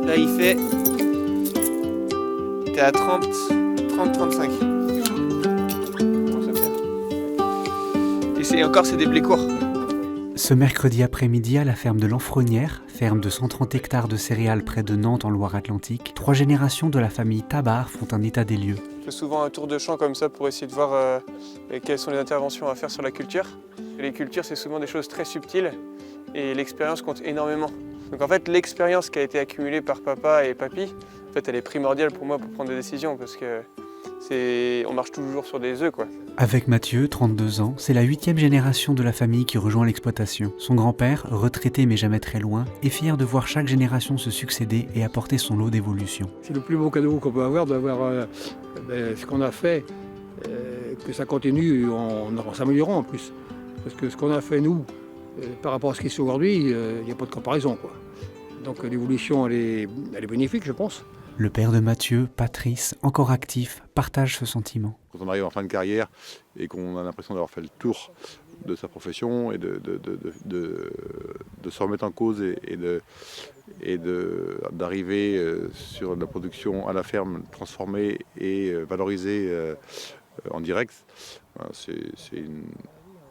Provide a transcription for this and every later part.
Là, il fait... T'es à 30-35. Et encore, c'est des blés courts. Ce mercredi après-midi, à la ferme de l'Enfronnière, ferme de 130 hectares de céréales près de Nantes en Loire-Atlantique, 3 générations de la famille Tabard font un état des lieux. Je fais souvent un tour de champ comme ça pour essayer de voir quelles sont les interventions à faire sur la culture. Et les cultures, c'est souvent des choses très subtiles et l'expérience compte énormément. Donc en fait, l'expérience qui a été accumulée par papa et papy, en fait, elle est primordiale pour moi pour prendre des décisions parce que on marche toujours sur des œufs, quoi. Avec Mathieu, 32 ans, c'est la 8e génération de la famille qui rejoint l'exploitation. Son grand-père, retraité mais jamais très loin, est fier de voir chaque génération se succéder et apporter son lot d'évolution. C'est le plus beau cadeau qu'on peut avoir, d'avoir ce qu'on a fait, que ça continue en s'améliorant en plus. Parce que ce qu'on a fait nous, par rapport à ce qui est aujourd'hui, il n'y a pas de comparaison, quoi. Donc l'évolution, elle est bénéfique, je pense. Le père de Mathieu, Patrice, encore actif, partage ce sentiment. Quand on arrive en fin de carrière et qu'on a l'impression d'avoir fait le tour de sa profession et de se remettre en cause et d'arriver sur la production à la ferme transformée et valorisée en direct,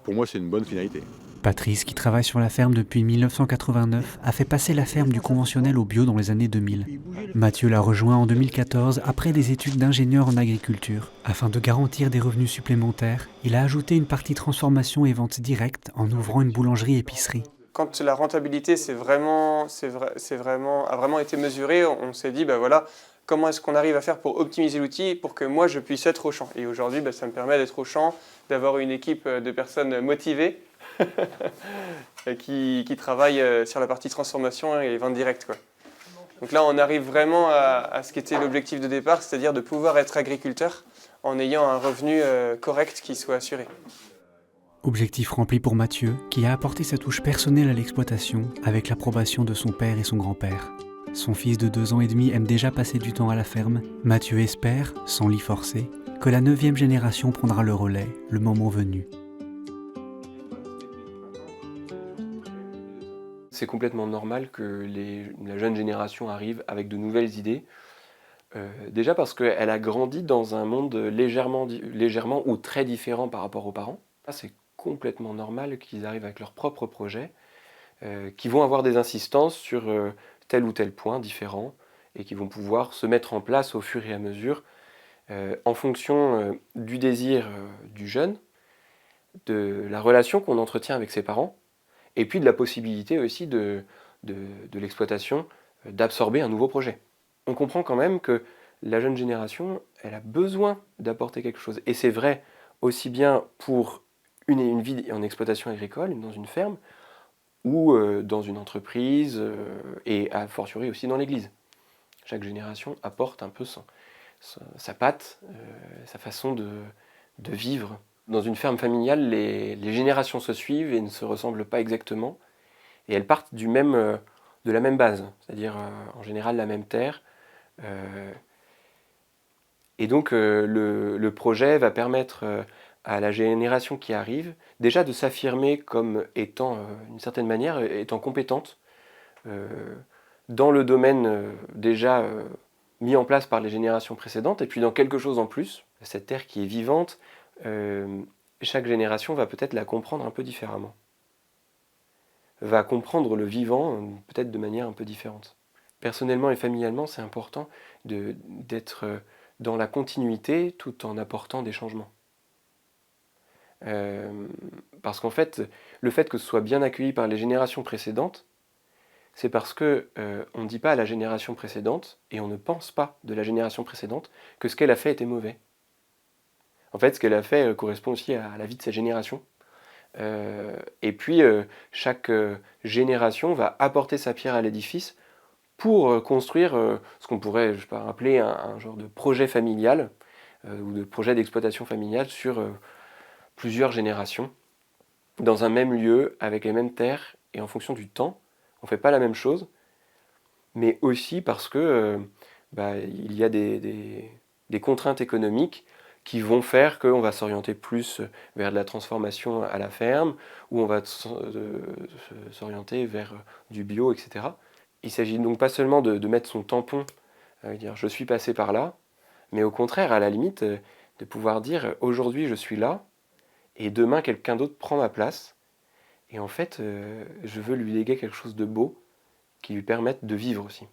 pour moi c'est une bonne finalité. Patrice, qui travaille sur la ferme depuis 1989, a fait passer la ferme du conventionnel au bio dans les années 2000. Mathieu l'a rejoint en 2014 après des études d'ingénieur en agriculture. Afin de garantir des revenus supplémentaires, il a ajouté une partie transformation et vente directe en ouvrant une boulangerie-épicerie. Quand la rentabilité a vraiment été mesurée, on s'est dit, voilà, comment est-ce qu'on arrive à faire pour optimiser l'outil pour que moi je puisse être au champ. Et aujourd'hui, ça me permet d'être au champ, d'avoir une équipe de personnes motivées qui travaillent sur la partie transformation et vente directe, quoi. Donc là, on arrive vraiment à ce qui était l'objectif de départ, c'est-à-dire de pouvoir être agriculteur en ayant un revenu correct qui soit assuré. Objectif rempli pour Mathieu, qui a apporté sa touche personnelle à l'exploitation avec l'approbation de son père et son grand-père. Son fils de 2 ans et demi aime déjà passer du temps à la ferme. Mathieu espère, sans l'y forcer, que la 9e génération prendra le relais, le moment venu. C'est complètement normal que la jeune génération arrive avec de nouvelles idées. Déjà parce qu'elle a grandi dans un monde légèrement ou très différent par rapport aux parents. C'est complètement normal qu'ils arrivent avec leurs propres projets, qui vont avoir des insistances sur tel ou tel point différent et qui vont pouvoir se mettre en place au fur et à mesure en fonction du désir du jeune, de la relation qu'on entretient avec ses parents, et puis de la possibilité aussi de l'exploitation d'absorber un nouveau projet. On comprend quand même que la jeune génération, elle a besoin d'apporter quelque chose. Et c'est vrai aussi bien pour une vie en exploitation agricole, dans une ferme, ou dans une entreprise, et a fortiori aussi dans l'église. Chaque génération apporte un peu sa patte, sa façon de vivre. Dans une ferme familiale, les générations se suivent et ne se ressemblent pas exactement. Et elles partent de la même base, c'est-à-dire en général la même terre. Et donc le projet va permettre à la génération qui arrive déjà de s'affirmer comme étant, d'une certaine manière, étant compétente dans le domaine déjà mis en place par les générations précédentes, et puis dans quelque chose en plus. Cette terre qui est vivante, chaque génération va peut-être la comprendre un peu différemment. Va comprendre le vivant peut-être de manière un peu différente. Personnellement et familialement, c'est important d'être dans la continuité tout en apportant des changements. Parce qu'en fait, le fait que ce soit bien accueilli par les générations précédentes, c'est parce que on ne dit pas à la génération précédente, et on ne pense pas de la génération précédente, que ce qu'elle a fait était mauvais. En fait, ce qu'elle a fait correspond aussi à la vie de sa génération. Et puis, chaque génération va apporter sa pierre à l'édifice pour construire ce qu'on pourrait, appeler un genre de projet familial ou de projet d'exploitation familiale sur plusieurs générations, dans un même lieu, avec les mêmes terres, et en fonction du temps, on ne fait pas la même chose, mais aussi parce que il y a des contraintes économiques qui vont faire qu'on va s'orienter plus vers de la transformation à la ferme, ou on va s'orienter vers du bio, etc. Il s'agit donc pas seulement de mettre son tampon, dire je suis passé par là, mais au contraire, à la limite, de pouvoir dire aujourd'hui je suis là, et demain quelqu'un d'autre prend ma place, et en fait, je veux lui léguer quelque chose de beau qui lui permette de vivre aussi.